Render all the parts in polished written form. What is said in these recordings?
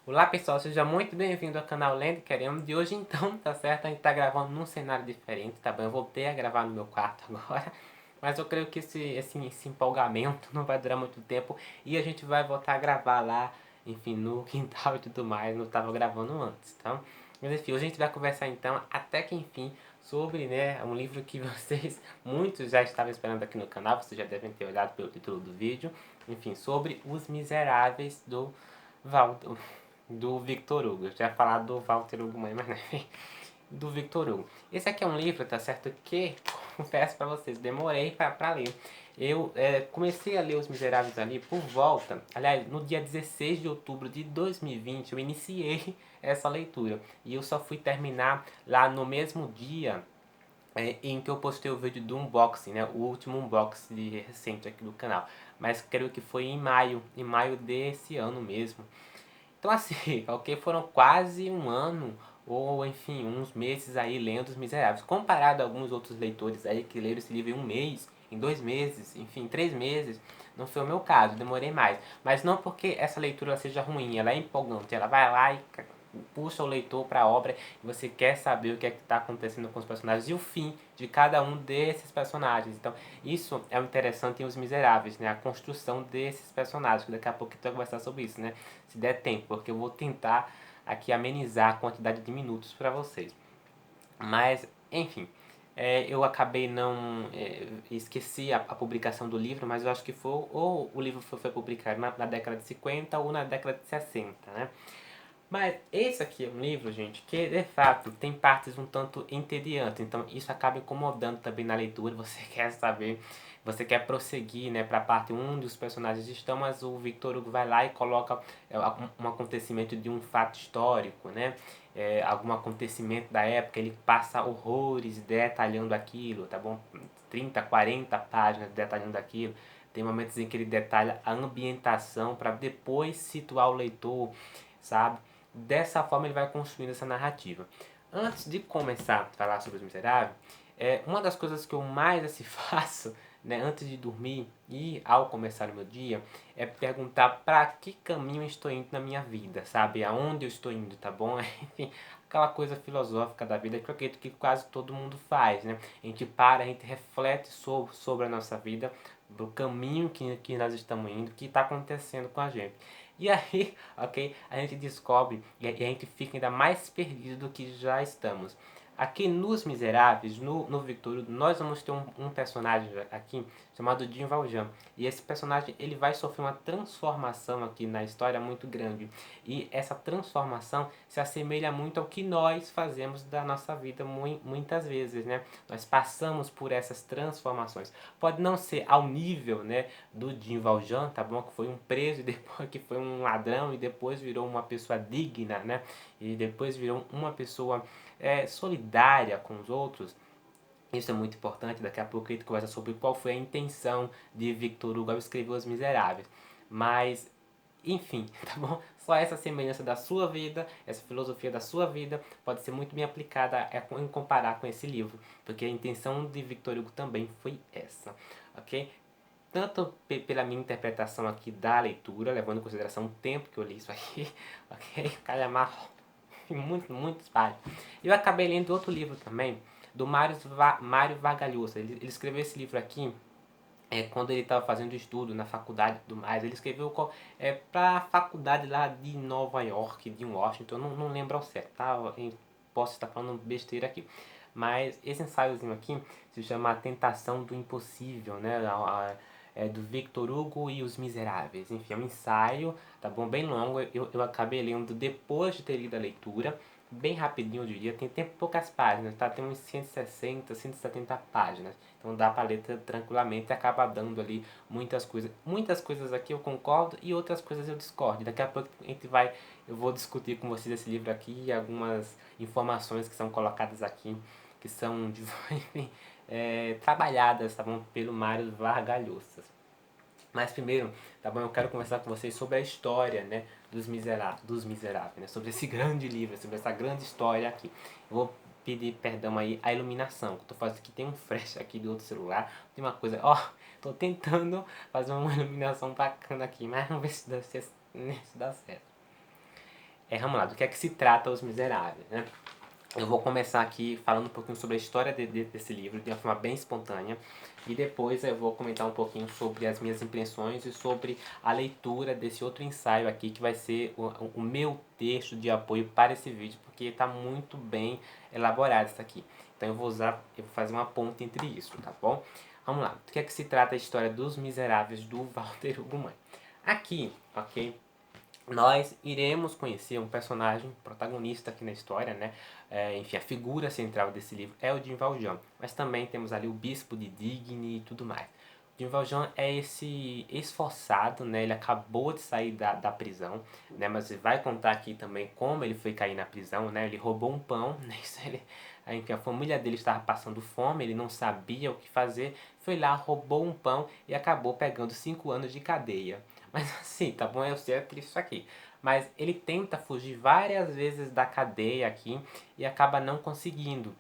Olá pessoal, seja muito bem-vindo ao canal Lendo Querendo de hoje então, tá certo? A gente tá gravando num cenário diferente, tá bom? Eu voltei a gravar no meu quarto agora, mas eu creio que esse empolgamento não vai durar muito tempo e a gente vai voltar a gravar lá, enfim, no quintal e tudo mais, não tava gravando antes, tá? Mas enfim, hoje a gente vai conversar então, até que enfim, sobre, né, um livro que vocês, muitos já estavam esperando aqui no canal, vocês já devem ter olhado pelo título do vídeo, enfim, sobre Os Miseráveis do Valdo, do Victor Hugo. Eu já ia falar do Walter Hugo Mãe, mas não, do Victor Hugo. Esse aqui é um livro, tá certo, que, confesso pra vocês, demorei pra ler. Eu comecei a ler Os Miseráveis ali por volta, aliás, no dia 16 de outubro de 2020, eu iniciei essa leitura. E eu só fui terminar lá no mesmo dia em que eu postei o vídeo do unboxing, né? O último unboxing recente aqui do canal. Mas creio que foi em maio desse ano mesmo. Então assim, ok, foram quase um ano, ou enfim, uns meses aí lendo Os Miseráveis. Comparado a alguns outros leitores aí que leram esse livro em um mês, em 2 meses, enfim, 3 meses, não foi o meu caso, demorei mais. Mas não porque essa leitura seja ruim, ela é empolgante, ela vai lá e puxa o leitor para a obra e você quer saber o que é que está acontecendo com os personagens e o fim de cada um desses personagens. Então, isso é o interessante em Os Miseráveis, né? A construção desses personagens, que daqui a pouco eu vou conversar sobre isso, né? Se der tempo, porque eu vou tentar aqui amenizar a quantidade de minutos para vocês. Mas, enfim, eu acabei não... esqueci a publicação do livro, mas eu acho que foi... ou o livro foi publicado na década de 50 ou na década de 60, né? Mas esse aqui é um livro, gente, que de fato tem partes um tanto entediantes, então isso acaba incomodando também na leitura, você quer saber, você quer prosseguir, né, para a parte onde os personagens estão, mas o Victor Hugo vai lá e coloca um acontecimento de um fato histórico, né, algum acontecimento da época, ele passa horrores detalhando aquilo, tá bom? 30, 40 páginas detalhando aquilo. Tem momentos em que ele detalha a ambientação para depois situar o leitor, sabe? Dessa forma ele vai construindo essa narrativa. Antes de começar a falar sobre Os Miseráveis, uma das coisas que eu mais assim, faço, né, antes de dormir e ao começar o meu dia, é perguntar para que caminho eu estou indo na minha vida, sabe? Aonde eu estou indo, tá bom? Enfim, aquela coisa filosófica da vida que eu acredito que quase todo mundo faz, né? A gente para, a gente reflete sobre a nossa vida, do caminho que nós estamos indo, o que está acontecendo com a gente. E aí, ok, a gente descobre e a gente fica ainda mais perdido do que já estamos. Aqui nos Miseráveis, no Victor Hugo, nós vamos ter um personagem aqui chamado Jean Valjean. E esse personagem ele vai sofrer uma transformação aqui na história muito grande. E essa transformação se assemelha muito ao que nós fazemos da nossa vida muitas vezes, né? Nós passamos por essas transformações. Pode não ser ao nível, né, do Jean Valjean, tá bom? Que foi um preso e depois que foi um ladrão e depois virou uma pessoa digna, né? E depois virou uma pessoa solidária com os outros. Isso é muito importante, daqui a pouco a gente conversa sobre qual foi a intenção de Victor Hugo ao escrever Os Miseráveis. Mas, enfim, tá bom? Só essa semelhança da sua vida, essa filosofia da sua vida, pode ser muito bem aplicada em comparar com esse livro, porque a intenção de Victor Hugo também foi essa, ok? Tanto pela minha interpretação aqui da leitura, levando em consideração o tempo que eu li isso aqui, ok? Calhamar, muitas páginas. Eu acabei lendo outro livro também, do Mário Vargas Llosa. Ele escreveu esse livro aqui quando ele estava fazendo estudo na faculdade e tudo mais. Ele escreveu para a faculdade lá de Nova York, de Washington, não lembro ao certo, tá? Eu posso estar falando besteira aqui. Mas esse ensaiozinho aqui se chama A Tentação do Impossível, né? Do Victor Hugo e os Miseráveis. Enfim, é um ensaio, tá bom? Bem longo. Eu acabei lendo depois de ter lido a leitura. Bem rapidinho, eu diria. Tem poucas páginas, tá? Tem uns 160, 170 páginas. Então dá para ler tranquilamente e acaba dando ali muitas coisas. Muitas coisas aqui eu concordo e outras coisas eu discordo. Daqui a pouco eu vou discutir com vocês esse livro aqui e algumas informações que são colocadas aqui, que são enfim, trabalhadas, tá bom? Pelo Mário Vargas Llosa. Mas primeiro, tá bom? Eu quero conversar com vocês sobre a história, né, dos Miseráveis, né? Sobre esse grande livro, sobre essa grande história aqui. Eu vou pedir perdão aí a iluminação, que eu tô fazendo aqui, tem um flash aqui do outro celular, tem uma coisa, ó, tô tentando fazer uma iluminação bacana aqui, mas vamos ver se dá certo. Vamos lá, do que é que se trata Os Miseráveis, né? Eu vou começar aqui falando um pouquinho sobre a história desse livro, de uma forma bem espontânea, e depois eu vou comentar um pouquinho sobre as minhas impressões e sobre a leitura desse outro ensaio aqui, que vai ser o meu texto de apoio para esse vídeo, porque está muito bem elaborado isso aqui. Então eu vou fazer uma ponte entre isso, tá bom? Vamos lá, do que é que se trata a história dos Miseráveis do Walter Ugumãe? Aqui, ok? Nós iremos conhecer um personagem protagonista aqui na história, né? Enfim, a figura central desse livro é o Jim Valjean, mas também temos ali o Bispo de Digne e tudo mais. O Jim Valjean é esse esforçado, né? Ele acabou de sair da prisão, né? Mas ele vai contar aqui também como ele foi cair na prisão, né? Ele roubou um pão, né? Enfim, a família dele estava passando fome, ele não sabia o que fazer, foi lá, roubou um pão e acabou pegando 5 anos de cadeia. Mas assim, tá bom, eu sei é triste isso aqui. Mas ele tenta fugir várias vezes da cadeia aqui e acaba não conseguindo.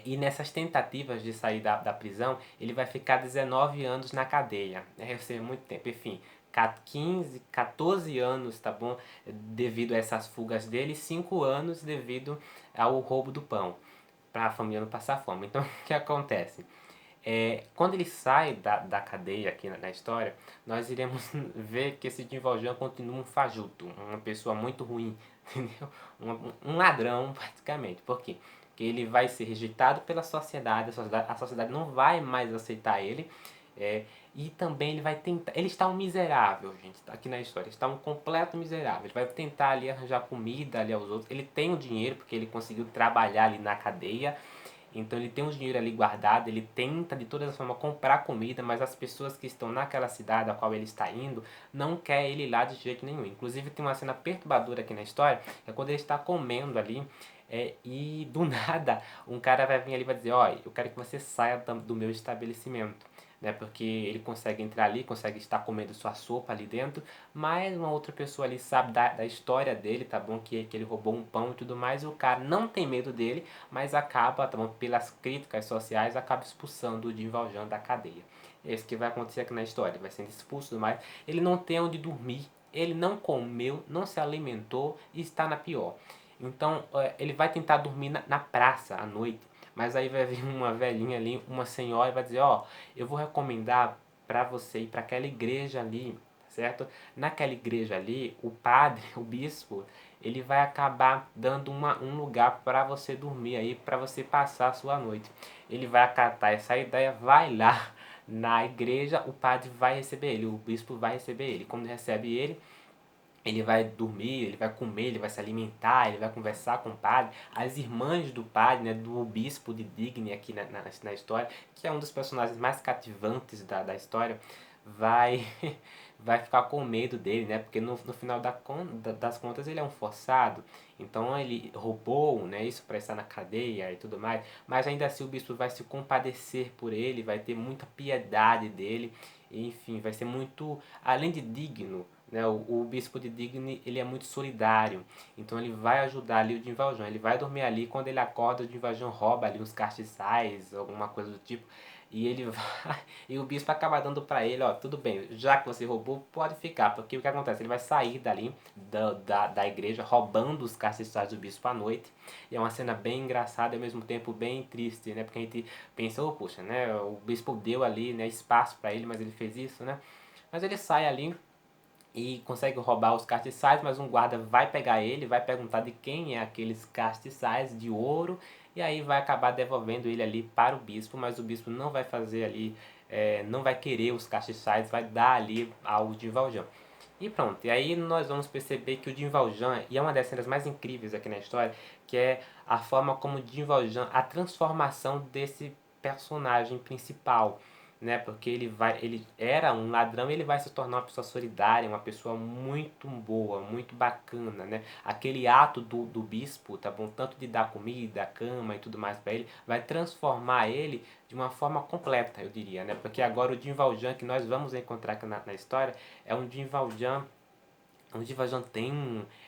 E nessas tentativas de sair da prisão, ele vai ficar 19 anos na cadeia. Eu sei, é muito tempo. Enfim, 15, 14 anos, tá bom? Devido a essas fugas dele, 5 anos devido ao roubo do pão, para a família não passar fome. Então, o que acontece? Quando ele sai da cadeia aqui na história, nós iremos ver que esse Jim Valjean continua um fajuto, uma pessoa muito ruim, entendeu? Um ladrão, praticamente. Por quê? Porque ele vai ser rejeitado pela sociedade, a sociedade não vai mais aceitar ele, e também ele vai tentar. Ele está um miserável, gente, aqui na história. Ele está um completo miserável. Ele vai tentar ali arranjar comida ali aos outros. Ele tem o dinheiro, porque ele conseguiu trabalhar ali na cadeia. Então ele tem um dinheiro ali guardado, ele tenta de todas as formas comprar comida, mas as pessoas que estão naquela cidade a qual ele está indo não quer ele lá de jeito nenhum. Inclusive tem uma cena perturbadora aqui na história, que é quando ele está comendo ali, e do nada um cara vai vir ali e vai dizer, ó, eu quero que você saia do meu estabelecimento. Né, porque ele consegue entrar ali, consegue estar comendo sua sopa ali dentro, mas uma outra pessoa ali sabe da história dele, tá bom? Que ele roubou um pão e tudo mais, e o cara não tem medo dele, mas acaba, tá bom? Pelas críticas sociais, acaba expulsando o Jim Valjean da cadeia. É isso que vai acontecer aqui na história, ele vai sendo expulso e tudo mais. Ele não tem onde dormir, ele não comeu, não se alimentou e está na pior. Então ele vai tentar dormir na praça à noite, mas aí vai vir uma velhinha ali, uma senhora, e vai dizer, ó, eu vou recomendar para você ir para aquela igreja ali, certo? Naquela igreja ali, o padre, o bispo, ele vai acabar dando um lugar para você dormir aí, para você passar a sua noite. Ele vai acatar essa ideia, vai lá na igreja, o padre vai receber ele, o bispo vai receber ele. Quando recebe ele vai dormir, ele vai comer, ele vai se alimentar, ele vai conversar com o padre. As irmãs do padre, né, do bispo de Digne aqui na história, que é um dos personagens mais cativantes da história, vai vai ficar com medo dele, né? Porque no final das contas ele é um forçado. Então ele roubou, né? Isso para estar na cadeia e tudo mais. Mas ainda assim o bispo vai se compadecer por ele, vai ter muita piedade dele. Enfim, vai ser muito, além de digno, né? O bispo de Digne, ele é muito solidário. Então ele vai ajudar ali o Jim Valjean. Ele vai dormir ali, quando ele acorda, o Jim Valjean rouba ali uns castiçais, alguma coisa do tipo. E ele vai, e o bispo acaba dando pra ele, ó, tudo bem, já que você roubou, pode ficar, porque o que acontece? Ele vai sair dali, da igreja, roubando os castiçais do bispo à noite, e é uma cena bem engraçada e ao mesmo tempo bem triste, né, porque a gente pensa, oh, puxa, né, o bispo deu ali, né, espaço pra ele, mas ele fez isso, né, mas ele sai ali, e consegue roubar os castiçais, mas um guarda vai pegar ele, vai perguntar de quem é aqueles castiçais de ouro, e aí vai acabar devolvendo ele ali para o bispo, mas o bispo não vai fazer ali, não vai querer os castiçais, vai dar ali ao Jim Valjean. E pronto, e aí nós vamos perceber que o Jim Valjean, e é uma das cenas mais incríveis aqui na história, que é a forma como o Jim Valjean, a transformação desse personagem principal, né? Porque ele era um ladrão e ele vai se tornar uma pessoa solidária, uma pessoa muito boa, muito bacana, né? Aquele ato do bispo, tá bom? Tanto de dar comida, cama e tudo mais para ele, vai transformar ele de uma forma completa, eu diria, né? Porque agora o Jim Valjean que nós vamos encontrar aqui na história é um Jim Valjean. Um Jim Valjean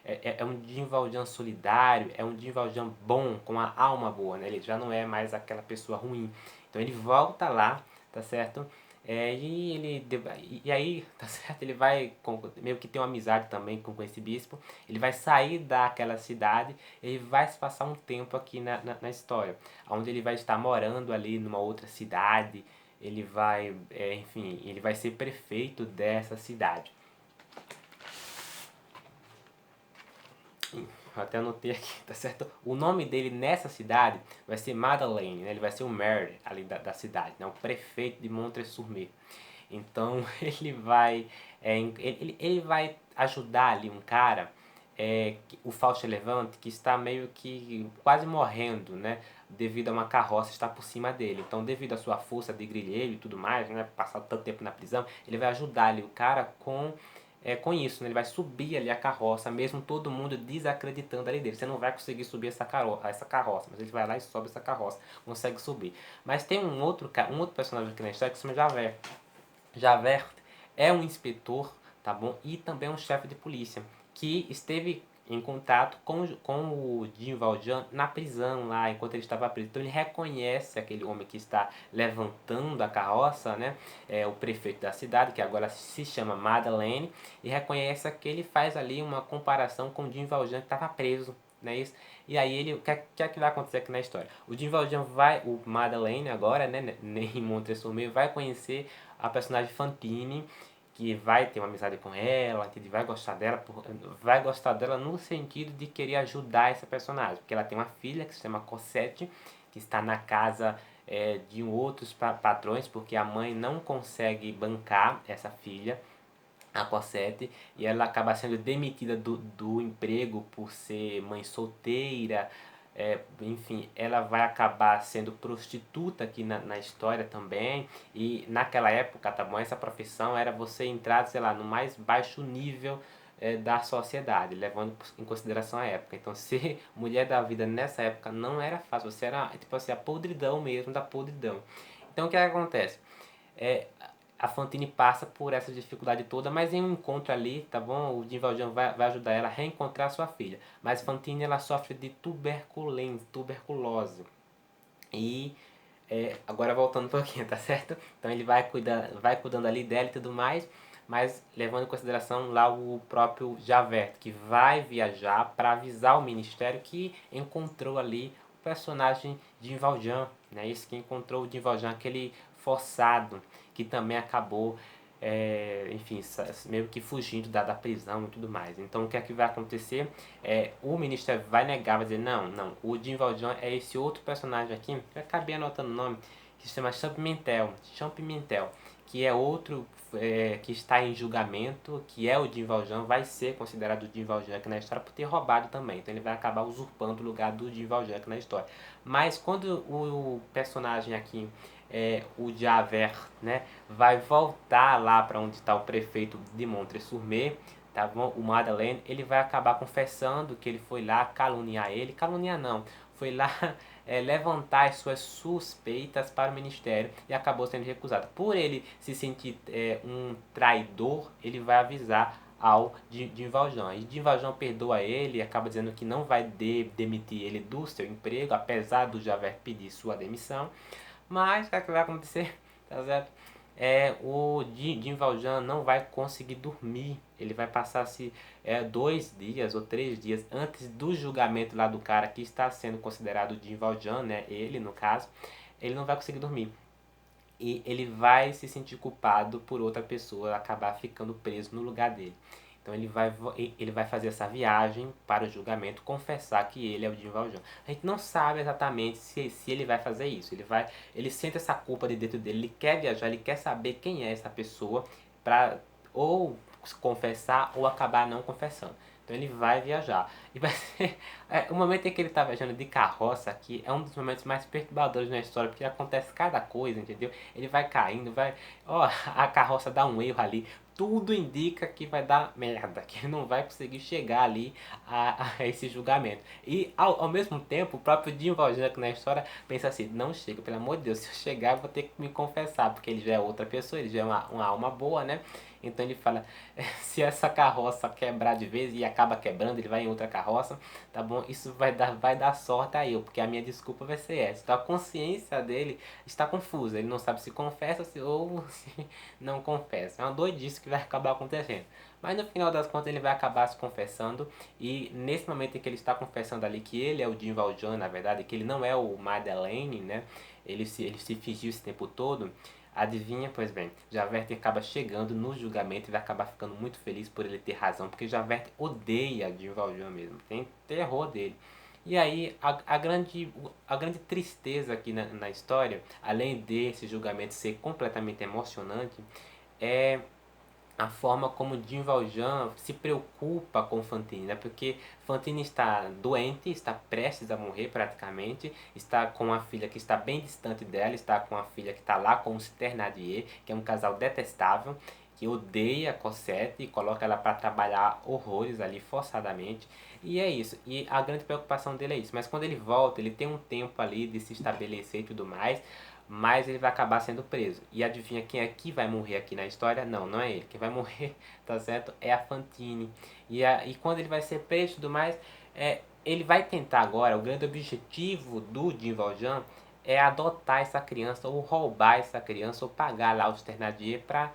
é um Jim Valjean solidário, é um Jim Valjean bom, com a alma boa, né? Ele já não é mais aquela pessoa ruim. Então ele volta lá, tá certo? E aí, tá certo? Ele vai meio que ter uma amizade também com esse bispo. Ele vai sair daquela cidade, ele vai se passar um tempo aqui na história, onde ele vai estar morando ali numa outra cidade. Ele vai, enfim, ele vai ser prefeito dessa cidade. Eu até anotei aqui, tá certo? O nome dele nessa cidade vai ser Madeleine, né? Ele vai ser o mayor ali da cidade, né? O prefeito de Montreux-sur-Mer. Então ele vai ajudar ali um cara, o Fauchelevent, que está meio que quase morrendo, né? Devido a uma carroça estar por cima dele. Então, devido à sua força de grilheiro e tudo mais, né? Passar tanto tempo na prisão, ele vai ajudar ali o cara com isso, né? Ele vai subir ali a carroça, mesmo todo mundo desacreditando ali dele. Você não vai conseguir subir essa carroça, mas ele vai lá e sobe essa carroça, consegue subir. Mas tem um outro personagem aqui na história que se chama Javert. Javert é um inspetor, tá bom? E também um chefe de polícia que esteve em contato com o Jean Valjean na prisão lá, enquanto ele estava preso. Então ele reconhece aquele homem que está levantando a carroça, né? O prefeito da cidade, que agora se chama Madeleine, e reconhece que ele faz ali uma comparação com o Jean Valjean que estava preso, não é isso? E aí o que é que vai acontecer aqui na história? O Jean Valjean o Madeleine agora, né, em Montreux-sur-Mer, vai conhecer a personagem Fantine, que vai ter uma amizade com ela, que vai gostar dela no sentido de querer ajudar essa personagem, porque ela tem uma filha que se chama Cosette, que está na casa de outros patrões, porque a mãe não consegue bancar essa filha, a Cosette, e ela acaba sendo demitida do emprego por ser mãe solteira. Enfim, ela vai acabar sendo prostituta aqui na história também. E naquela época, tá bom? Essa profissão era você entrar, sei lá, no mais baixo nível da sociedade, levando em consideração a época. Então, ser mulher da vida nessa época não era fácil. Você era, tipo assim, a podridão mesmo da podridão. Então, o que acontece? É, a Fantine passa por essa dificuldade toda, mas em um encontro ali, tá bom? O Jean Valjean vai ajudar ela a reencontrar sua filha. Mas Fantine, ela sofre de tuberculose. E agora voltando um pouquinho, tá certo? Então ele vai cuidando ali dela e tudo mais, mas levando em consideração lá o próprio Javert, que vai viajar para avisar o ministério que encontrou ali o personagem Jean Valjean, né? Isso, que encontrou o Jean Valjean, aquele forçado, que também acabou, enfim, meio que fugindo da prisão e tudo mais. Então o que é que vai acontecer? O ministério vai negar, vai dizer, não, o Jean Valjean é esse outro personagem aqui, eu acabei anotando o nome, que se chama Champimentel, que é outro que está em julgamento, que é o Jean Valjean, vai ser considerado o Jean Valjean aqui na história por ter roubado também. Então ele vai acabar usurpando o lugar do Jean Valjean aqui na história. Mas quando o personagem aqui, o Javert, né, vai voltar lá para onde está o prefeito de Montreux-sur-Mer, tá bom? O Madeleine, ele vai acabar confessando que ele foi lá caluniar não, foi lá levantar as suas suspeitas para o ministério e acabou sendo recusado. Por ele se sentir um traidor, ele vai avisar ao Jean Valjean. E Jean Valjean perdoa ele e acaba dizendo que não vai demitir ele do seu emprego, apesar do Javert pedir sua demissão. Mas o que vai acontecer? Tá certo? O Jean Valjean não vai conseguir dormir. Ele vai passar-se 2 dias ou 3 dias antes do julgamento lá do cara que está sendo considerado Jean Valjean, né? Ele, no caso, ele não vai conseguir dormir. E ele vai se sentir culpado por outra pessoa acabar ficando preso no lugar dele. Então ele vai fazer essa viagem para o julgamento, confessar que ele é o Jean Valjean. A gente não sabe exatamente se ele vai fazer isso. Ele sente essa culpa de dentro dele, ele quer viajar, ele quer saber quem é essa pessoa para ou confessar ou acabar não confessando. Então ele vai viajar. E vai ser. O momento em que ele está viajando de carroça aqui é um dos momentos mais perturbadores na história, porque acontece cada coisa, entendeu? Ele vai caindo, Ó, a carroça dá um erro ali. Tudo indica que vai dar merda, que ele não vai conseguir chegar ali a esse julgamento. E ao mesmo tempo, o próprio Jean Valjean aqui na história pensa assim: não chega, pelo amor de Deus, se eu chegar eu vou ter que me confessar, porque ele já é outra pessoa, ele já é uma alma boa, né? Então ele fala, se essa carroça quebrar de vez e acaba quebrando, ele vai em outra carroça, tá bom? Isso vai dar sorte a eu, porque a minha desculpa vai ser essa. Então a consciência dele está confusa, ele não sabe se confessa ou se não confessa. É uma doidice que vai acabar acontecendo. Mas no final das contas ele vai acabar se confessando, e nesse momento em que ele está confessando ali que ele é o Jim Valjean, na verdade, que ele não é o Madeleine, né? Ele se fingiu esse tempo todo. Adivinha? Pois bem, Javert acaba chegando no julgamento e vai acabar ficando muito feliz por ele ter razão, porque Javert odeia Jim Valjean mesmo, tem terror dele. E aí, a grande tristeza aqui na história, além desse julgamento ser completamente emocionante, é a forma como Jean Valjean se preocupa com Fantine, né? Porque Fantine está doente, está prestes a morrer praticamente, está com uma filha que está bem distante dela, está com uma filha que está lá com os Thénardier, que é um casal detestável, que odeia Cosette e coloca ela para trabalhar horrores ali forçadamente. E é isso. E a grande preocupação dele é isso. Mas quando ele volta, ele tem um tempo ali de se estabelecer e tudo mais, mas ele vai acabar sendo preso. E adivinha quem é que vai morrer aqui na história? Não, não é ele. Quem vai morrer, tá certo? É a Fantine. E quando ele vai ser preso e tudo mais, ele vai tentar agora, o grande objetivo do Jean Valjean é adotar essa criança, ou roubar essa criança, ou pagar lá os Thénardier pra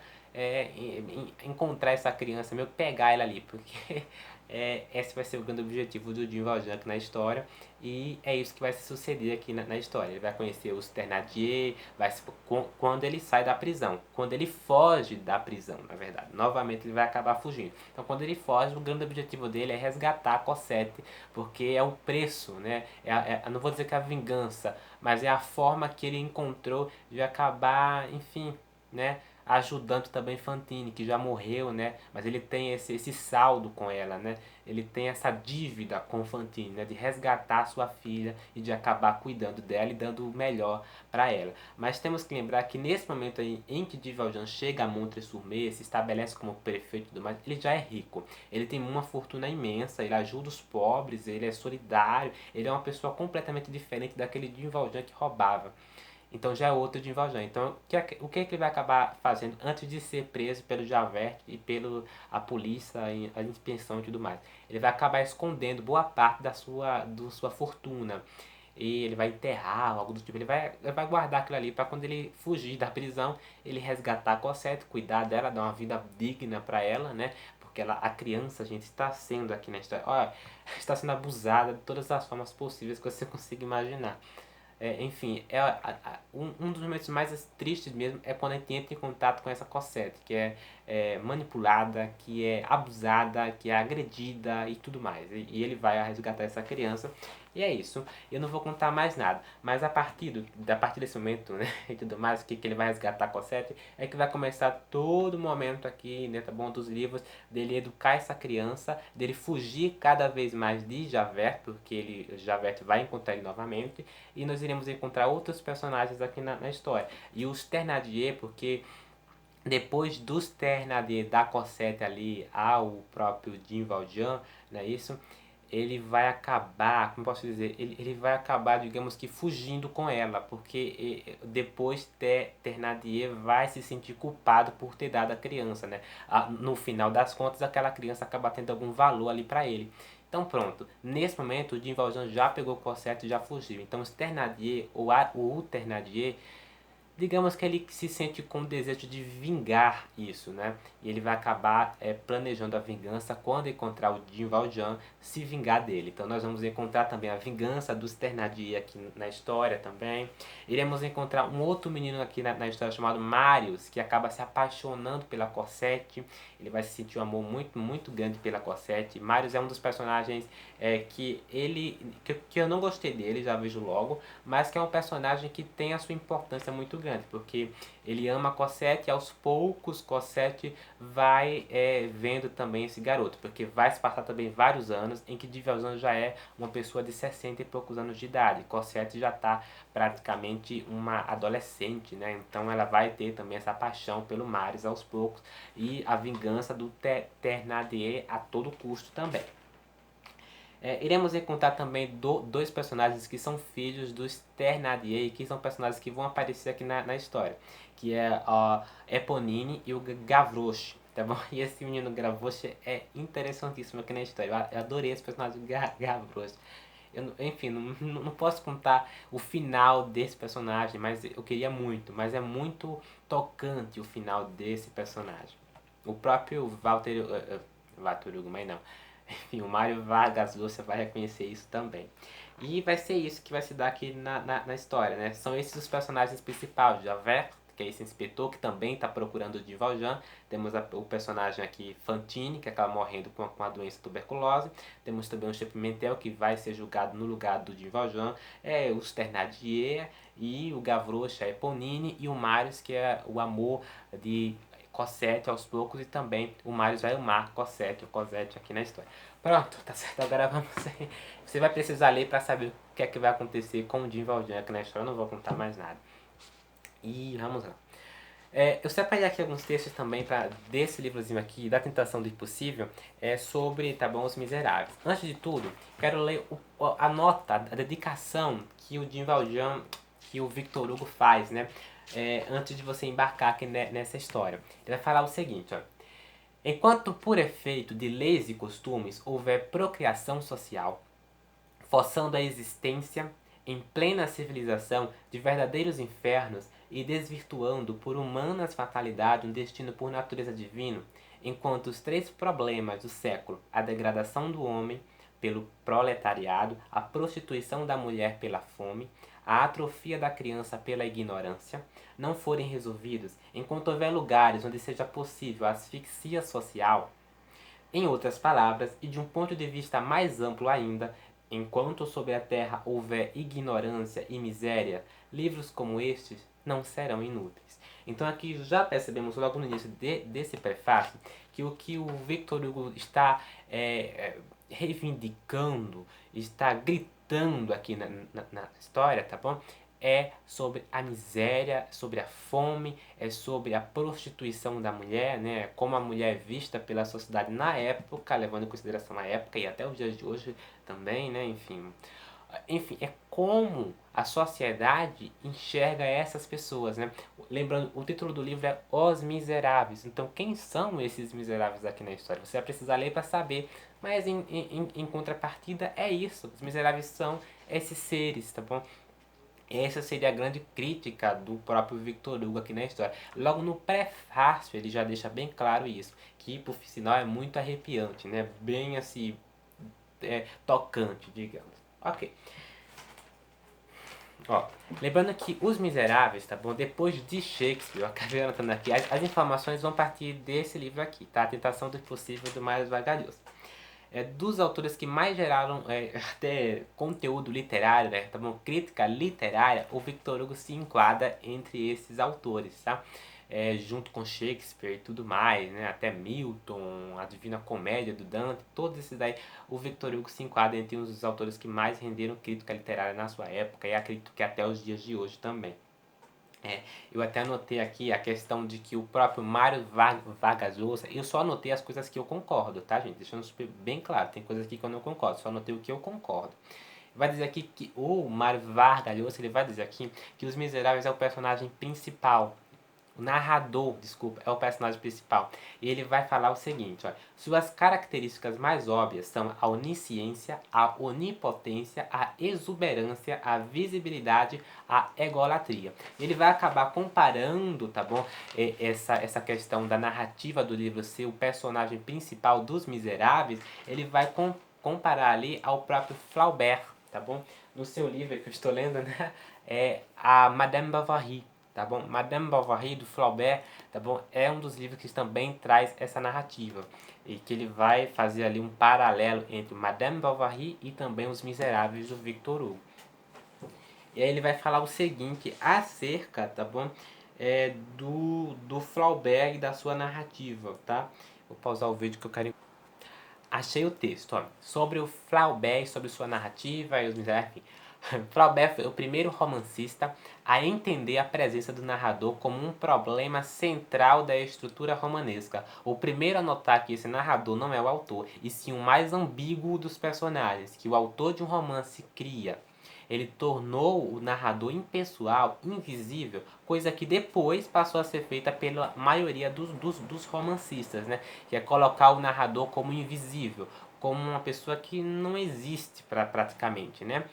encontrar essa criança, meio pegar ela ali, porque esse vai ser o grande objetivo do Jean Valjean aqui na história, e é isso que vai se suceder aqui na história. Ele vai conhecer os Thénardier, quando ele sai da prisão, quando ele foge da prisão, na verdade. Novamente ele vai acabar fugindo. Então quando ele foge, o grande objetivo dele é resgatar a Cosette, porque é o preço, né? Não vou dizer que é a vingança, mas é a forma que ele encontrou de acabar, enfim, né? Ajudando também Fantine, que já morreu, né? Mas ele tem esse saldo com ela, né? Ele tem essa dívida com Fantine, né? De resgatar sua filha e de acabar cuidando dela e dando o melhor para ela. Mas temos que lembrar que nesse momento aí em que Jean Valjean chega a Montressor-Mer, se estabelece como prefeito e tudo mais, ele já é rico. Ele tem uma fortuna imensa, ele ajuda os pobres, ele é solidário, ele é uma pessoa completamente diferente daquele Jean Valjean que roubava. Então já é outro de Valjean. Então o que ele vai acabar fazendo antes de ser preso pelo Javert e pela a polícia, a inspeção e tudo mais? Ele vai acabar escondendo boa parte sua fortuna. E ele vai enterrar, algo do tipo. Ele vai guardar aquilo ali para quando ele fugir da prisão, ele resgatar a Cosette, cuidar dela, dar uma vida digna para ela, né? Porque a criança, gente, está sendo aqui na história, olha, está sendo abusada de todas as formas possíveis que você consiga imaginar. Enfim, um dos momentos mais tristes mesmo é quando a gente entra em contato com essa Cosette, que é manipulada, que é abusada, que é agredida e tudo mais. E ele vai resgatar essa criança. E é isso. Eu não vou contar mais nada. Mas a partir desse momento, né, e tudo mais, que ele vai resgatar a Cosette, é que vai começar todo momento aqui, né, tá bom, dos livros, dele educar essa criança, dele fugir cada vez mais de Javert, porque Javert vai encontrar ele novamente, e nós iremos encontrar outros personagens aqui na história. E os Thénardier, porque depois dos Thénardier da Cosette ali ao próprio Jean Valjean, não é isso? Ele vai acabar, como posso dizer, ele vai acabar, digamos que, fugindo com ela, porque depois Thénardier vai se sentir culpado por ter dado a criança, né? No final das contas, aquela criança acaba tendo algum valor ali para ele. Então pronto, nesse momento o Jean Valjean já pegou o Cosette e já fugiu. Então os Thénardier, ou o Thénardier, digamos que ele se sente com o desejo de vingar isso, né? E ele vai acabar planejando a vingança quando encontrar o Jean Valjean, se vingar dele. Então nós vamos encontrar também a vingança dos Thénardier aqui na história também. Iremos encontrar um outro menino aqui na história chamado Marius, que acaba se apaixonando pela Cosette. Ele vai sentir um amor muito, muito grande pela Cosette. Marius é um dos personagens que eu não gostei dele, já vejo logo, mas que é um personagem que tem a sua importância muito grande, porque ele ama a Cosette e aos poucos Cosette vai vendo também esse garoto, porque vai se passar também vários anos em que Valjean já é uma pessoa de 60 e poucos anos de idade, Cosette já está praticamente uma adolescente, né? Então ela vai ter também essa paixão pelo Marius aos poucos, e a vingança do Thénardier a todo custo também. Iremos encontrar também dois personagens que são filhos dos Thénardier e que são personagens que vão aparecer aqui na história, que é a Eponine e o Gavroche, tá bom? E esse menino Gavroche é interessantíssimo aqui na história. Eu adorei esse personagem Gavroche. Enfim, não posso contar o final desse personagem, mas eu queria muito. Mas é muito tocante o final desse personagem. O próprio Walter Hugo, mas não. Enfim, o Mário Vargas Llosa vai reconhecer isso também. E vai ser isso que vai se dar aqui na história, né? São esses os personagens principais. Javert, que é esse inspetor, que também está procurando o de Valjean. Temos o personagem aqui, Fantine, que acaba morrendo com a doença tuberculose. Temos também o Che Pimentel, que vai ser julgado no lugar do de Valjean. Os Thénardier e o Gavroche, a Eponine. E o Marius, que é o amor de Cosette aos poucos. E também o Marius vai amar Cosette, ou Cosette aqui na história. Pronto, tá certo, agora vamos. Você vai precisar ler para saber o que é que vai acontecer com o Jim Valjean aqui na história. Eu não vou contar mais nada. E vamos lá. Eu separei aqui alguns textos também desse livrozinho aqui, da Tentação do Impossível, sobre, tá bom, Os Miseráveis. Antes de tudo, quero ler a nota, a dedicação que o Jim Valjean, que o Victor Hugo faz, né? Antes de você embarcar aqui nessa história. Ele vai falar o seguinte, ó. Enquanto por efeito de leis e costumes houver procriação social, forçando a existência em plena civilização de verdadeiros infernos e desvirtuando por humanas fatalidades um destino por natureza divino, enquanto os três problemas do século, a degradação do homem pelo proletariado, a prostituição da mulher pela fome, a atrofia da criança pela ignorância, não forem resolvidos, enquanto houver lugares onde seja possível a asfixia social, em outras palavras, e de um ponto de vista mais amplo ainda, enquanto sobre a terra houver ignorância e miséria, livros como estes não serão inúteis. Então aqui já percebemos logo no início desse prefácio que o Victor Hugo está reivindicando, está gritando aqui na história, tá bom? É sobre a miséria, sobre a fome, é sobre a prostituição da mulher, né? Como a mulher é vista pela sociedade na época, levando em consideração a época e até os dias de hoje também, né? Enfim, é como a sociedade enxerga essas pessoas, né? Lembrando, o título do livro é Os Miseráveis. Então, quem são esses miseráveis aqui na história? Você vai precisar ler para saber. Mas, em contrapartida, é isso. Os miseráveis são esses seres, tá bom? Essa seria a grande crítica do próprio Victor Hugo aqui na história. Logo no prefácio ele já deixa bem claro isso, que por sinal é muito arrepiante, né? Bem assim, tocante, digamos. Ok. Ó, lembrando que Os Miseráveis, tá bom? Depois de Shakespeare, eu acabei anotando aqui, as informações vão partir desse livro aqui, tá? A Tentação do Impossível, do Mário Vargas Llosa. Dos autores que mais geraram até conteúdo literário, né, tá bom? Crítica literária, o Victor Hugo se enquadra entre esses autores, tá? Junto com Shakespeare e tudo mais, né? Até Milton, a Divina Comédia do Dante, todos esses daí, o Victor Hugo se enquadra entre um dos autores que mais renderam crítica literária na sua época e acredito que até os dias de hoje também. Eu até anotei aqui a questão de que o próprio Mário Vargas Llosa, eu só anotei as coisas que eu concordo, tá, gente? Deixando super bem claro, tem coisas aqui que eu não concordo, só anotei o que eu concordo. Vai dizer aqui que o Mário Vargas Llosa, ele vai dizer aqui que Os Miseráveis é o personagem principal. O narrador, desculpa, é o personagem principal. E ele vai falar o seguinte, ó, suas características mais óbvias são a onisciência, a onipotência, a exuberância, a visibilidade, a egolatria. Ele vai acabar comparando, tá bom, essa questão da narrativa do livro ser o personagem principal dos Miseráveis, ele vai comparar ali ao próprio Flaubert, tá bom? No seu livro que eu estou lendo, né, é a Madame Bovary, tá bom? Madame Bovary, do Flaubert, tá bom? É um dos livros que também traz essa narrativa. E que ele vai fazer ali um paralelo entre Madame Bovary e também Os Miseráveis, do Victor Hugo. E aí ele vai falar o seguinte acerca, tá bom? Do Flaubert e da sua narrativa, tá? Vou pausar o vídeo que eu quero... Achei o texto, ó, sobre o Flaubert, sobre sua narrativa e os miseráveis, enfim. Flaubert foi o primeiro romancista a entender a presença do narrador como um problema central da estrutura romanesca. O primeiro a notar que esse narrador não é o autor, e sim o mais ambíguo dos personagens, que o autor de um romance cria. Ele tornou o narrador impessoal, invisível, coisa que depois passou a ser feita pela maioria dos romancistas, né? Que é colocar o narrador como invisível, como uma pessoa que não existe praticamente, né?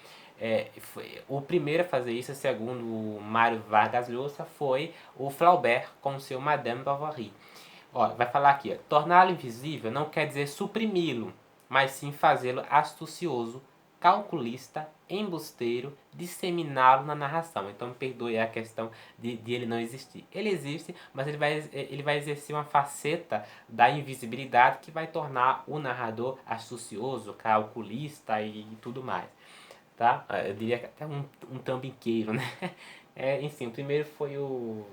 O primeiro a fazer isso, segundo o Mário Vargas Llosa, foi o Flaubert com seu Madame Bovary. Ó, vai falar aqui, torná-lo invisível não quer dizer suprimi-lo, mas sim fazê-lo astucioso, calculista, embusteiro, disseminá-lo na narração. Então me perdoe a questão de ele não existir. Ele existe, mas ele vai exercer uma faceta da invisibilidade que vai tornar o narrador astucioso, calculista e tudo mais. Tá? Eu diria que até um trambiqueiro, né? Enfim, o primeiro foi o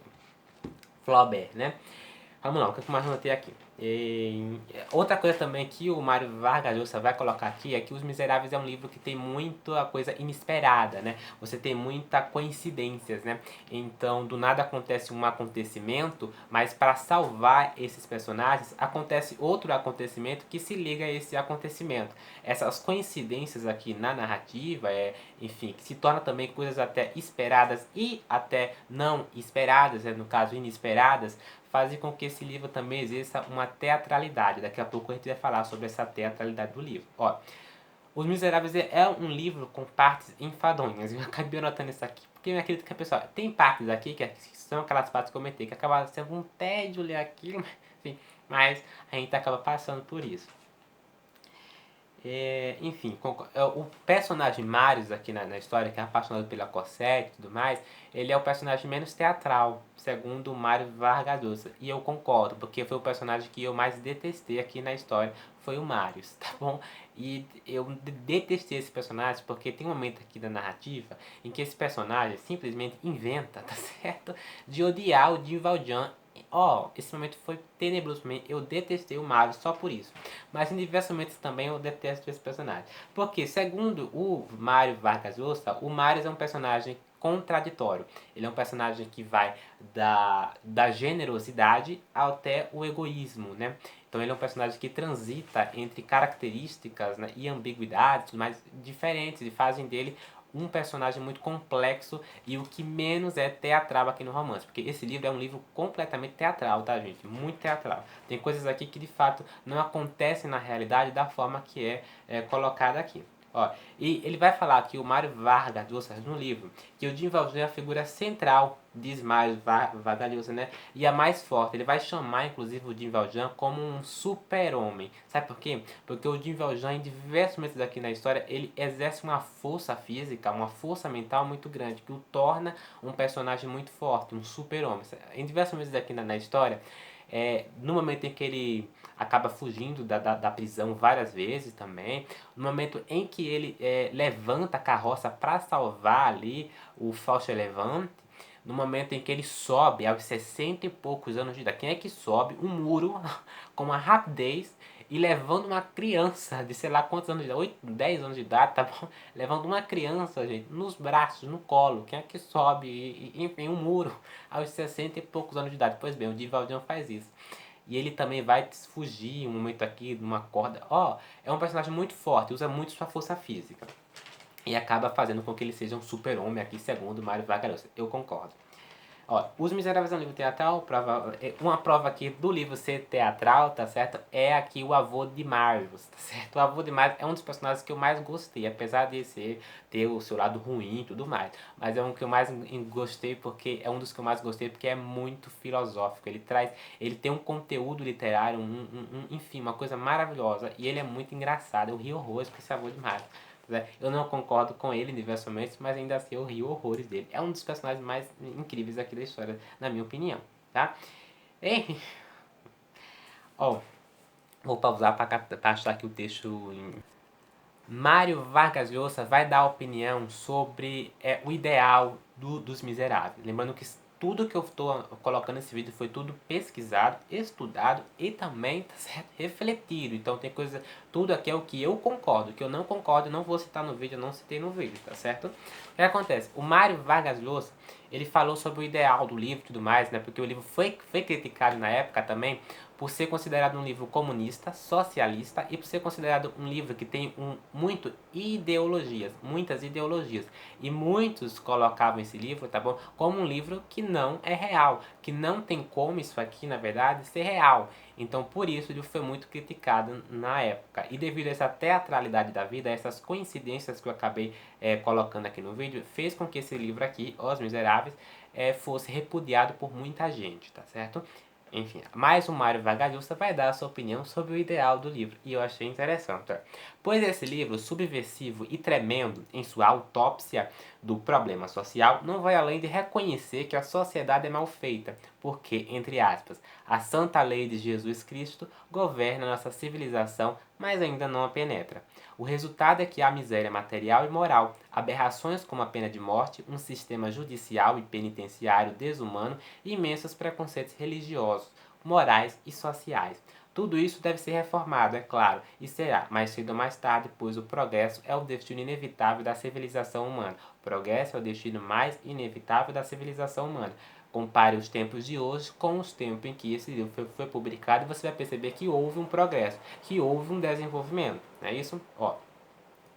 Flaubert, né? Vamos lá, o que mais eu notei aqui? Outra coisa também que o Mário Vargas Llosa vai colocar aqui é que Os Miseráveis é um livro que tem muita coisa inesperada, né? Você tem muita coincidências, né? Então, do nada acontece um acontecimento, mas para salvar esses personagens, acontece outro acontecimento que se liga a esse acontecimento. Essas coincidências aqui na narrativa, enfim, que se torna também coisas até esperadas e até não esperadas, no caso inesperadas, fazem com que esse livro também exerça uma teatralidade. Daqui a pouco a gente vai falar sobre essa teatralidade do livro. Ó, Os Miseráveis é um livro com partes enfadonhas. Eu acabei anotando isso aqui, porque eu acredito que a pessoa tem partes aqui que são aquelas partes que eu comentei, que acaba sendo um tédio ler aquilo, enfim, mas a gente acaba passando por isso. Enfim, o personagem Marius aqui na história, que é apaixonado pela Cosette e tudo mais, ele é o personagem menos teatral, segundo o Mário Vargas Llosa. E eu concordo, porque foi o personagem que eu mais detestei aqui na história, foi o Marius, tá bom? E eu detestei esse personagem porque tem um momento aqui da narrativa em que esse personagem simplesmente inventa, tá certo? De odiar o Jean Valjean. Esse momento foi tenebroso pra mim. Eu detestei o Mario só por isso. Mas em diversos momentos também eu detesto esse personagem. Porque, segundo o Mário Vargas Llosa, o Mario é um personagem contraditório. Ele é um personagem que vai da generosidade até o egoísmo, né? Então ele é um personagem que transita entre características, né, e ambiguidades mais diferentes e fazem dele um personagem muito complexo e o que menos é teatral aqui no romance. Porque esse livro é um livro completamente teatral, tá, gente? Muito teatral. Tem coisas aqui que de fato não acontecem na realidade da forma que é colocada aqui. Ó, e ele vai falar aqui, o Mário Vargas Llosa, no livro, que o Jean Valjean é a figura central, diz Mário Vargas Llosa, né? E a mais forte. Ele vai chamar, inclusive, o Jean Valjean como um super-homem. Sabe por quê? Porque o Jean Valjean, em diversos momentos aqui na história, ele exerce uma força física, uma força mental muito grande, que o torna um personagem muito forte, um super-homem. Em diversos momentos aqui na história, no momento em que ele acaba fugindo da prisão várias vezes também, no momento em que ele levanta a carroça para salvar ali o Fauchelevent, no momento em que ele sobe aos 60 e poucos anos de idade. Quem é que sobe um muro com uma rapidez e levando uma criança de sei lá quantos anos de idade, 8, 10 anos de idade, tá bom? Levando uma criança, gente, nos braços, no colo. Quem é que sobe, enfim, um muro aos 60 e poucos anos de idade? Pois bem, o Divaldian faz isso. E ele também vai fugir um momento aqui, numa corda. É um personagem muito forte, usa muito sua força física. E acaba fazendo com que ele seja um super-homem aqui, segundo Mário Vargas Llosa. Eu concordo. Os Miseráveis é um livro teatral, uma prova aqui do livro ser teatral, tá certo? É aqui o avô de Marius, tá certo? O avô de Marius é um dos personagens que eu mais gostei, apesar de ter o seu lado ruim e tudo mais. Mas é um que eu mais gostei porque é um dos que eu mais gostei porque é muito filosófico. Ele tem um conteúdo literário, enfim, uma coisa maravilhosa. E ele é muito engraçado, eu rio horrores com esse avô de Marius. Eu não concordo com ele diversamente, mas ainda assim eu rio horrores dele. É um dos personagens mais incríveis aqui da história, na minha opinião, tá? Enfim. Vou pausar para achar aqui o texto. Mário Vargas Llosa vai dar opinião sobre o ideal dos miseráveis. Lembrando que tudo que eu estou colocando nesse vídeo foi tudo pesquisado, estudado e também, tá certo, refletido. Então tem coisa, tudo aqui é o que eu concordo, o que eu não concordo eu não vou citar no vídeo, eu não citei no vídeo, tá certo? O que acontece? O Mário Vargas Llosa, ele falou sobre o ideal do livro e tudo mais, né? Porque o livro foi criticado na época também, por ser considerado um livro comunista, socialista e por ser considerado um livro que tem muitas ideologias. E muitos colocavam esse livro, tá bom, como um livro que não é real, que não tem como isso aqui, na verdade, ser real. Então, por isso, ele foi muito criticado na época. E devido a essa teatralidade da vida, essas coincidências que eu acabei colocando aqui no vídeo, fez com que esse livro aqui, Os Miseráveis, fosse repudiado por muita gente, tá certo? Enfim, mais o Mário Vargas Llosa vai dar a sua opinião sobre o ideal do livro, e eu achei interessante. Pois esse livro, subversivo e tremendo em sua autópsia do problema social, não vai além de reconhecer que a sociedade é mal feita, porque, entre aspas, a santa lei de Jesus Cristo governa nossa civilização, mas ainda não a penetra. O resultado é que há miséria material e moral, aberrações como a pena de morte, um sistema judicial e penitenciário desumano e imensos preconceitos religiosos, morais e sociais. Tudo isso deve ser reformado, é claro, e será, mais cedo ou mais tarde, pois o progresso é o destino inevitável da civilização humana. O progresso é o destino mais inevitável da civilização humana. Compare os tempos de hoje com os tempos em que esse livro foi publicado e você vai perceber que houve um progresso, que houve um desenvolvimento. Não é isso? Ó,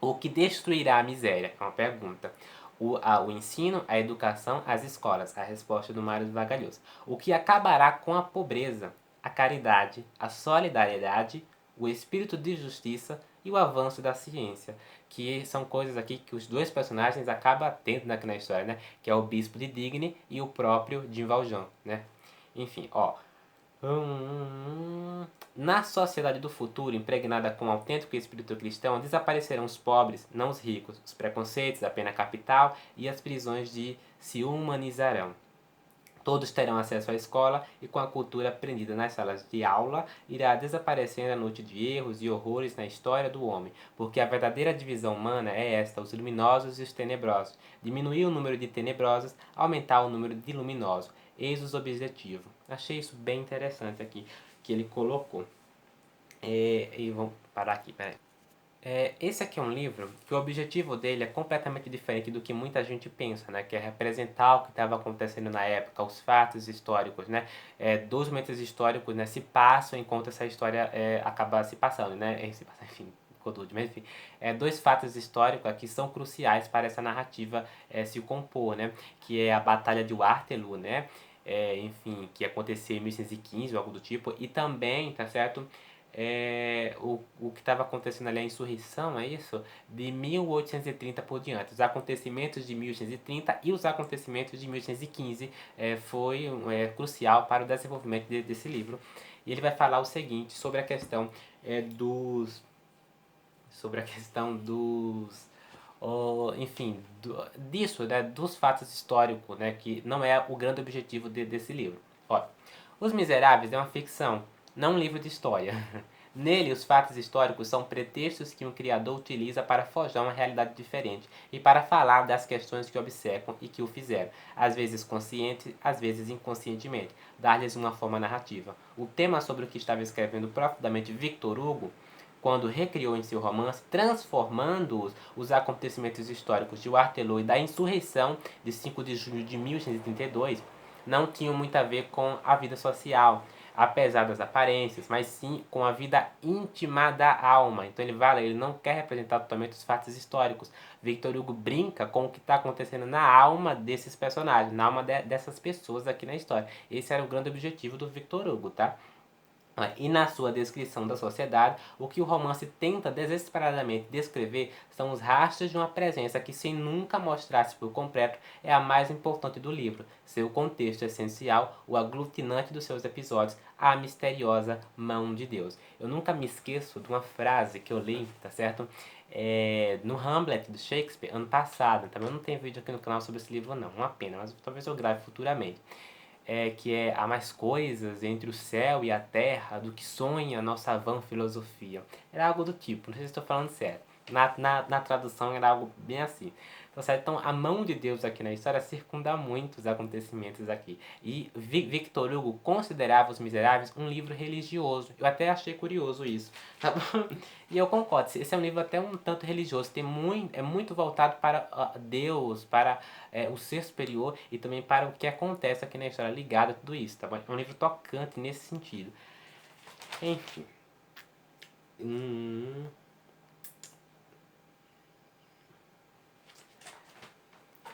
o que destruirá a miséria? É uma pergunta. O ensino, a educação, as escolas. A resposta do Mário Vargas Llosa. O que acabará com a pobreza? A caridade, a solidariedade, o espírito de justiça e o avanço da ciência. Que são coisas aqui que os dois personagens acabam tendo aqui na história, né? Que é o bispo de Digne e o próprio Jean Valjean, né? Enfim, ó. Na sociedade do futuro, impregnada com um autêntico espírito cristão, desaparecerão os pobres, não os ricos, os preconceitos, a pena capital e as prisões se humanizarão. Todos terão acesso à escola e com a cultura aprendida nas salas de aula, irá desaparecendo a noite de erros e horrores na história do homem, porque a verdadeira divisão humana é esta, os luminosos e os tenebrosos. Diminuir o número de tenebrosos, aumentar o número de luminosos. Eis os objetivos. Achei isso bem interessante aqui, que ele colocou. E vamos parar aqui, peraí. Esse aqui é um livro que o objetivo dele é completamente diferente do que muita gente pensa, né? Que é representar o que estava acontecendo na época, os fatos históricos, né? Dois momentos históricos, né, se passam enquanto essa história acaba se passando, né? Enfim, mas enfim, dois fatos históricos aqui são cruciais para essa narrativa se compor, né? Que é a Batalha de Waterloo, né? Enfim, que aconteceu em 1615 ou algo do tipo, e também, tá certo? O que estava acontecendo ali, a insurreição, é isso? De 1830 por diante. Os acontecimentos de 1830 e os acontecimentos de 1815 foi crucial para o desenvolvimento desse livro. E ele vai falar o seguinte sobre a questão enfim, disso, né, dos fatos históricos, né, que não é o grande objetivo desse livro. Olha, Os Miseráveis é uma ficção, não um livro de história. Nele, os fatos históricos são pretextos que um criador utiliza para forjar uma realidade diferente e para falar das questões que obcecam e que o fizeram, às vezes consciente, às vezes inconscientemente, dar-lhes uma forma narrativa. O tema sobre o que estava escrevendo profundamente Victor Hugo, quando recriou em seu romance, transformando os acontecimentos históricos de Waterloo e da insurreição de 5 de junho de 1832, não tinham muito a ver com a vida social, apesar das aparências, mas sim com a vida íntima da alma. Então ele não quer representar totalmente os fatos históricos. Victor Hugo brinca com o que está acontecendo na alma desses personagens, na alma dessas pessoas aqui na história. Esse era o grande objetivo do Victor Hugo, tá? E na sua descrição da sociedade, o que o romance tenta desesperadamente descrever são os rastros de uma presença que, sem nunca mostrar-se por completo, é a mais importante do livro, seu contexto essencial, o aglutinante dos seus episódios, a misteriosa mão de Deus. Eu nunca me esqueço de uma frase que eu li, tá certo? No Hamlet, do Shakespeare, ano passado. Também não tem vídeo aqui no canal sobre esse livro não, uma pena, mas talvez eu grave futuramente. Que há mais coisas entre o céu e a terra do que sonha a nossa vã filosofia. Era algo do tipo, não sei se estou falando sério. Na tradução era algo bem assim. Então, certo? Então, a mão de Deus aqui na história circunda muito os acontecimentos aqui. E Victor Hugo considerava Os Miseráveis um livro religioso. Eu até achei curioso isso. Tá bom? E eu concordo, esse é um livro até um tanto religioso. É muito voltado para Deus, para o ser superior e também para o que acontece aqui na história ligado a tudo isso. Tá bom? É um livro tocante nesse sentido. Enfim.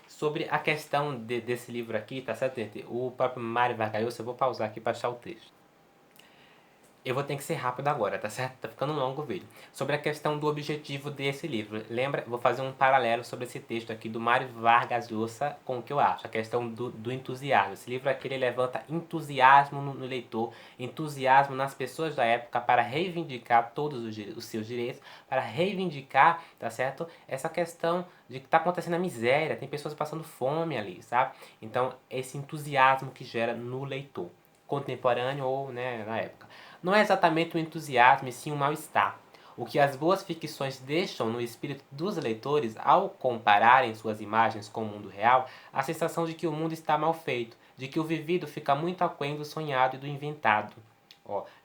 Sobre a questão desse livro aqui, tá certo, gente? O próprio Mário Vargas Llosa, eu vou pausar aqui para achar o texto. Eu vou ter que ser rápido agora, tá certo? Tá ficando longo o vídeo. Sobre a questão do objetivo desse livro. Lembra? Vou fazer um paralelo sobre esse texto aqui do Mário Vargas Llosa com o que eu acho. A questão do entusiasmo. Esse livro aqui, ele levanta entusiasmo no leitor, entusiasmo nas pessoas da época para reivindicar todos os seus direitos, para reivindicar, tá certo? Essa questão de que tá acontecendo a miséria, tem pessoas passando fome ali, sabe? Então, esse entusiasmo que gera no leitor, contemporâneo ou, né, na época. Não é exatamente um entusiasmo, e sim um mal-estar. O que as boas ficções deixam no espírito dos leitores ao compararem suas imagens com o mundo real, a sensação de que o mundo está mal feito, de que o vivido fica muito aquém do sonhado e do inventado.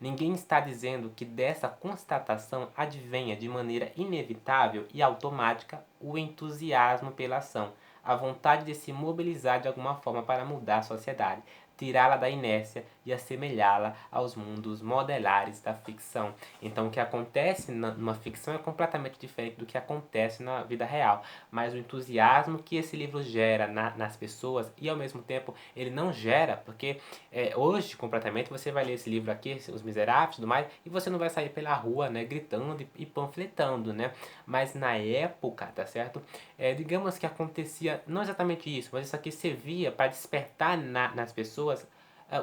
Ninguém está dizendo que dessa constatação advenha de maneira inevitável e automática o entusiasmo pela ação, a vontade de se mobilizar de alguma forma para mudar a sociedade, tirá-la da inércia e assemelhá-la aos mundos modelares da ficção. Então, o que acontece numa ficção é completamente diferente do que acontece na vida real. Mas o entusiasmo que esse livro gera nas pessoas, e ao mesmo tempo ele não gera, porque hoje, completamente, você vai ler esse livro aqui, Os Miseráveis e tudo mais, e você não vai sair pela rua, né, gritando e panfletando, né? Mas na época, tá certo? Digamos que acontecia, não exatamente isso, mas isso aqui servia para despertar nas pessoas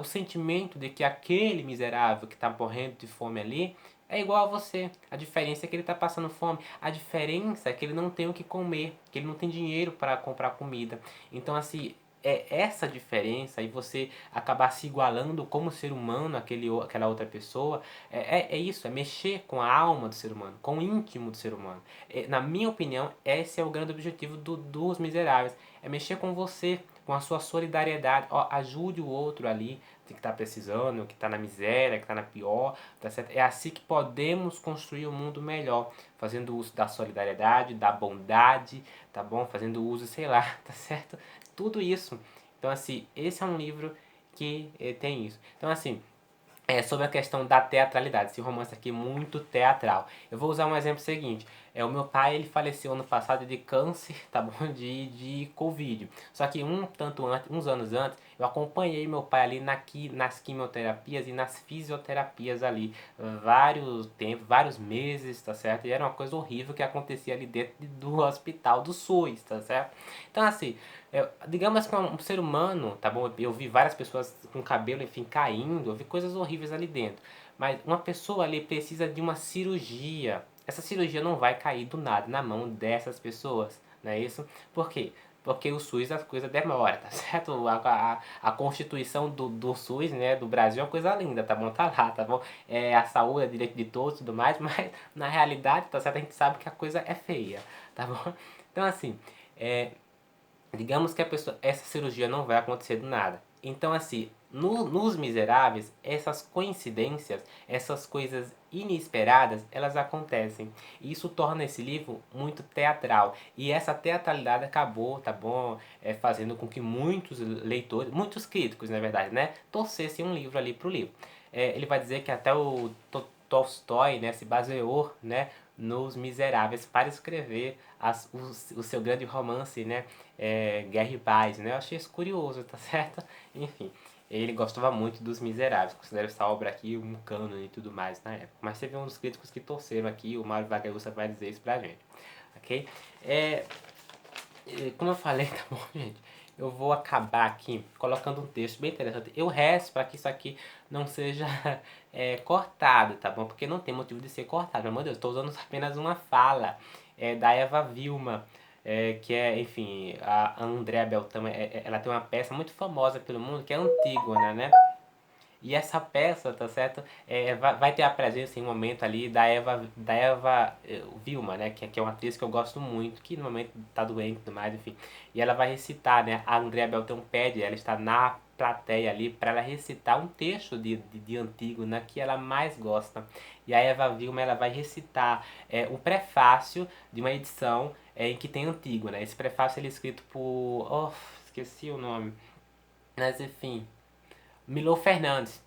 o sentimento de que aquele miserável que está morrendo de fome ali é igual a você. A diferença é que ele está passando fome. A diferença é que ele não tem o que comer, que ele não tem dinheiro para comprar comida. Então, assim, é essa diferença e você acabar se igualando como ser humano aquela outra pessoa, é isso, é mexer com a alma do ser humano, com o íntimo do ser humano. Na minha opinião, esse é o grande objetivo dos Miseráveis, é mexer com você, com a sua solidariedade. Ajude o outro ali que está precisando, que está na miséria, que está na pior, tá certo? É assim que podemos construir um mundo melhor, fazendo uso da solidariedade, da bondade, tá bom? Fazendo uso, sei lá, tá certo? Tudo isso. Então, assim, esse é um livro que tem isso. Então, assim, sobre a questão da teatralidade, esse romance aqui é muito teatral. Eu vou usar um exemplo seguinte. O meu pai, ele faleceu ano passado de câncer, tá bom? De Covid. Só que uns anos antes, eu acompanhei meu pai ali nas quimioterapias e nas fisioterapias ali. Vários tempos, vários meses, tá certo? E era uma coisa horrível que acontecia ali dentro do hospital do SUS, tá certo? Então, assim, digamos que um ser humano, tá bom? Eu vi várias pessoas com cabelo, enfim, caindo, eu vi coisas horríveis ali dentro. Mas uma pessoa ali precisa de uma cirurgia. Essa cirurgia não vai cair do nada na mão dessas pessoas, não é isso? Por quê? Porque o SUS as coisas demoram, tá certo? A constituição do SUS, né, do Brasil é uma coisa linda, tá bom? Tá lá, tá bom? A saúde é direito de todos e tudo mais, mas na realidade, tá certo? A gente sabe que a coisa é feia, tá bom? Então, assim, digamos que essa cirurgia não vai acontecer do nada. Então, assim, nos Miseráveis, essas coincidências, essas coisas inesperadas, elas acontecem. E isso torna esse livro muito teatral. E essa teatralidade acabou, tá bom, fazendo com que muitos leitores, muitos críticos, na verdade, né, torcessem um livro ali pro livro. Ele vai dizer que até o Tolstói, né, se baseou, né, nos Miseráveis para escrever o seu grande romance, né, Guerra e Paz, né? Eu achei isso curioso, tá certo? Enfim, ele gostava muito dos Miseráveis, considera essa obra aqui um cânone e tudo mais na época. Mas teve um dos críticos que torceram aqui, o Mário Vargas Llosa vai dizer isso pra gente, ok? Como eu falei, tá bom, gente? Eu vou acabar aqui colocando um texto bem interessante. Eu rezo para que isso aqui não seja cortado, tá bom? Porque não tem motivo de ser cortado. Meu Deus, estou usando apenas uma fala da Eva Vilma, que é, enfim, a Andrea Beltrame. Ela tem uma peça muito famosa pelo mundo que é Antígona, né? E essa peça, tá certo? Vai ter a presença em um momento ali da Eva Vilma, né? Que é uma atriz que eu gosto muito, que no momento tá doente e tudo mais, enfim. E ela vai recitar, né? A Andrea Beltrão pede, ela está na plateia ali para ela recitar um texto de Antígona que ela mais gosta. E a Eva Vilma, ela vai recitar um prefácio de uma edição em que tem Antígona. Esse prefácio ele é escrito por... Oh, esqueci o nome. Mas enfim... Milor Fernandes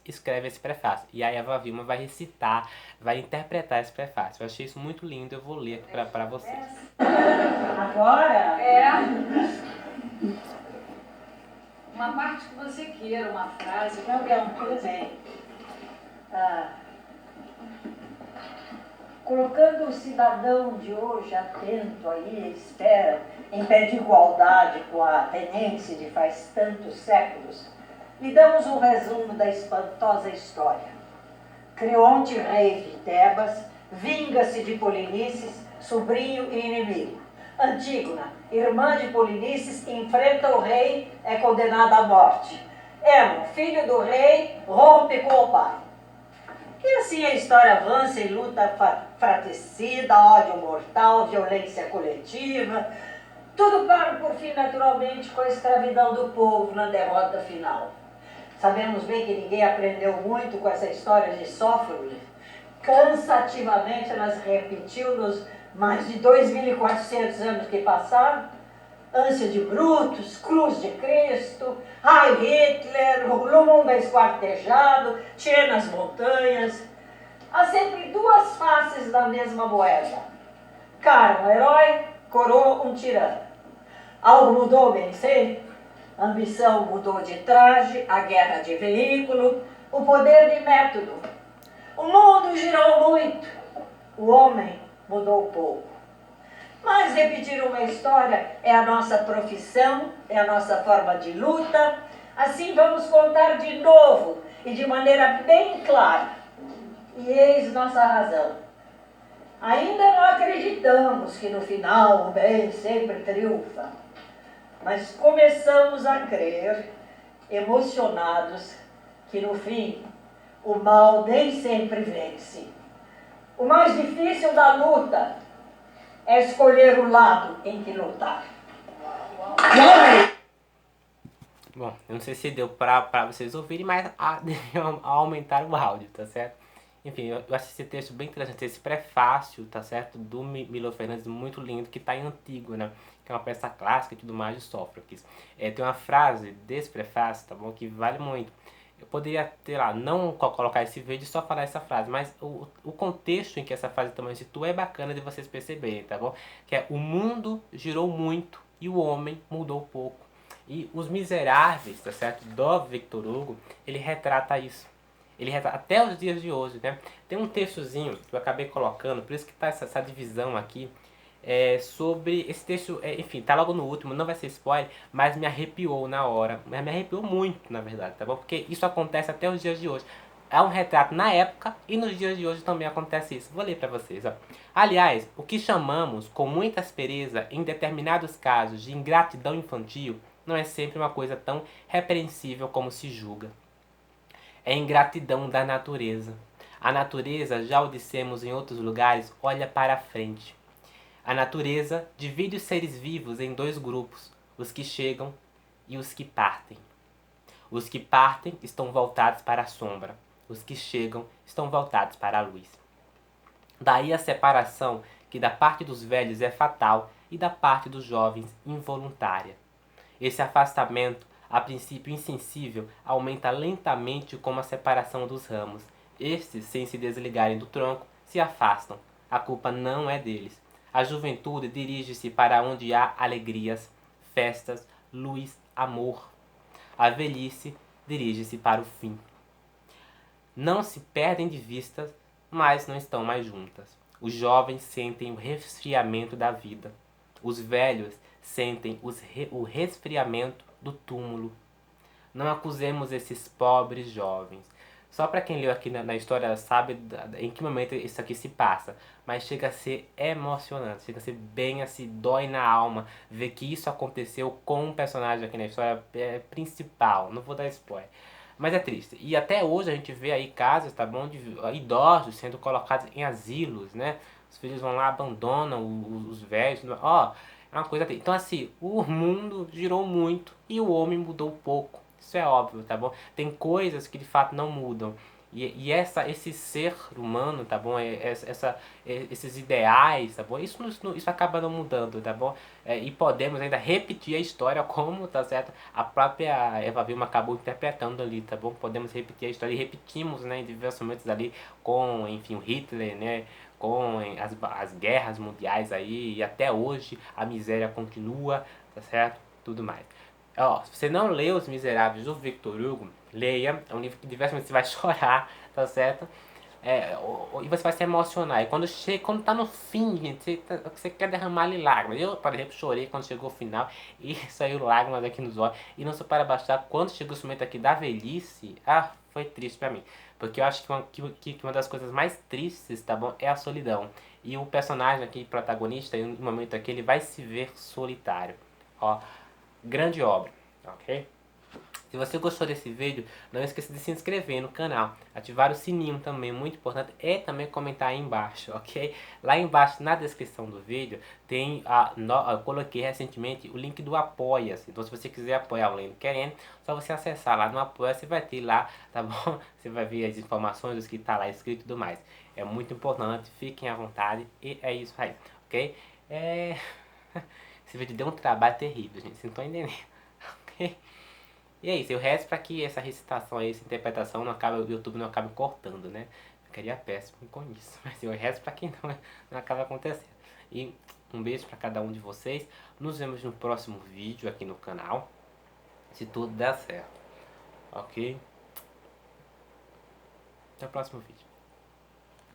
escreve esse prefácio. E aí a Eva Vilma vai recitar, vai interpretar esse prefácio. Eu achei isso muito lindo, eu vou ler aqui para vocês. Agora? Uma parte que você queira, uma frase. Não, tudo bem. Colocando o cidadão de hoje atento aí, espera, em pé de igualdade com a ateniense de faz tantos séculos, lhe damos um resumo da espantosa história. Creonte, rei de Tebas, vinga-se de Polinices, sobrinho e inimigo. Antígona, irmã de Polinices, enfrenta o rei, é condenada à morte. Hermo, filho do rei, rompe com o pai. E assim a história avança em luta fratricida, ódio mortal, violência coletiva. Tudo para, por fim, naturalmente, com a escravidão do povo na derrota final. Sabemos bem que ninguém aprendeu muito com essa história de Sófocles. Cansativamente ela se repetiu nos mais de 2.400 anos que passaram. Ânsia de Brutus, Cruz de Cristo, Heil Hitler, Lumumba esquartejado, Che nas montanhas. Há sempre duas faces da mesma moeda. Cara um herói, coroa um tirano. Algo mudou, bem sei. A ambição mudou de traje, a guerra de veículo, o poder de método. O mundo girou muito, o homem mudou pouco. Mas repetir uma história é a nossa profissão, é a nossa forma de luta. Assim vamos contar de novo e de maneira bem clara. E eis nossa razão. Ainda não acreditamos que no final o bem sempre triunfa. Mas começamos a crer, emocionados, que no fim o mal nem sempre vence. O mais difícil da luta é escolher o lado em que lutar. Bom, eu não sei se deu pra vocês ouvirem, mas devia aumentar o áudio, tá certo? Enfim, eu acho esse texto bem interessante, esse prefácio, tá certo? Do Milor Fernandes, muito lindo, que tá em Antígona, que é uma peça clássica e tudo mais de Sófocles. Tem uma frase desse prefácio, tá bom? Que vale muito. Eu poderia ter lá, não colocar esse vídeo e só falar essa frase, mas o contexto em que essa frase também se situa é bacana de vocês perceberem, tá bom? Que é: o mundo girou muito e o homem mudou pouco. E Os Miseráveis, tá certo? Do Victor Hugo, ele retrata isso. Ele retrata até os dias de hoje, né? Tem um textozinho que eu acabei colocando, por isso que tá essa divisão aqui, sobre esse texto, enfim, tá logo no último, não vai ser spoiler, mas me arrepiou na hora, me arrepiou muito, na verdade, tá bom? Porque isso acontece até os dias de hoje. É um retrato na época e nos dias de hoje também acontece isso. Vou ler para vocês, ó. Aliás, o que chamamos com muita aspereza em determinados casos de ingratidão infantil não é sempre uma coisa tão repreensível como se julga. É ingratidão da natureza. A natureza, já o dissemos em outros lugares, olha para a frente. A natureza divide os seres vivos em dois grupos, os que chegam e os que partem. Os que partem estão voltados para a sombra, os que chegam estão voltados para a luz. Daí a separação, que da parte dos velhos é fatal e da parte dos jovens involuntária. Esse afastamento, a princípio insensível, aumenta lentamente como a separação dos ramos. Estes, sem se desligarem do tronco, se afastam. A culpa não é deles. A juventude dirige-se para onde há alegrias, festas, luz, amor. A velhice dirige-se para o fim. Não se perdem de vista, mas não estão mais juntas. Os jovens sentem o resfriamento da vida. Os velhos sentem o resfriamento do túmulo. Não acusemos esses pobres jovens. Só para quem leu aqui na história sabe em que momento isso aqui se passa. Mas chega a ser emocionante, chega a ser bem assim, dói na alma ver que isso aconteceu com um personagem aqui na história principal. Não vou dar spoiler. Mas é triste. E até hoje a gente vê aí casos, tá bom, de idosos sendo colocados em asilos, né? Os filhos vão lá, abandonam os velhos. Ó, é uma coisa triste. Então assim, o mundo girou muito e o homem mudou pouco. Isso é óbvio, tá bom? Tem coisas que de fato não mudam. Esse ser humano, tá bom? Esses ideais, tá bom? Isso acaba não mudando, tá bom? E podemos ainda repetir a história como, tá certo? A própria Eva Vilma acabou interpretando ali, tá bom? Podemos repetir a história e repetimos, né, em diversos momentos ali com, enfim, o Hitler, né? Com as guerras mundiais aí, e até hoje a miséria continua, tá certo? Tudo mais. Ó, se você não leu Os Miseráveis do Victor Hugo, leia. É um livro que diversamente você vai chorar, tá certo? E você vai se emocionar. E quando tá no fim, gente, você quer derramar ali lágrimas. Eu, por exemplo, chorei quando chegou o final e saiu lágrimas aqui nos olhos. E não sou para baixar, quando chegou esse momento aqui da velhice, foi triste pra mim. Porque eu acho que uma das coisas mais tristes, tá bom, é a solidão. E o personagem aqui, protagonista, em um momento aqui, ele vai se ver solitário. Ó, grande obra, ok? Se você gostou desse vídeo, não esqueça de se inscrever no canal, ativar o sininho também, muito importante, e também comentar aí embaixo, ok? Lá embaixo na descrição do vídeo tem eu coloquei recentemente o link do Apoia-se. Então se você quiser apoiar o Lendo Querendo, só você acessar lá no Apoia-se, vai ter lá, tá bom? Você vai ver as informações, os que tá lá escrito e tudo mais. É muito importante, fiquem à vontade e é isso aí, ok? Esse vídeo deu um trabalho terrível, gente, vocês não estão entendendo, ok? E é isso, eu rezo para que essa recitação aí, essa interpretação, não acabe, o YouTube não acabe cortando, né? Ficaria péssimo com isso, mas eu rezo para que não acabe acontecendo. E um beijo para cada um de vocês, nos vemos no próximo vídeo aqui no canal, se tudo der certo, ok? Até o próximo vídeo.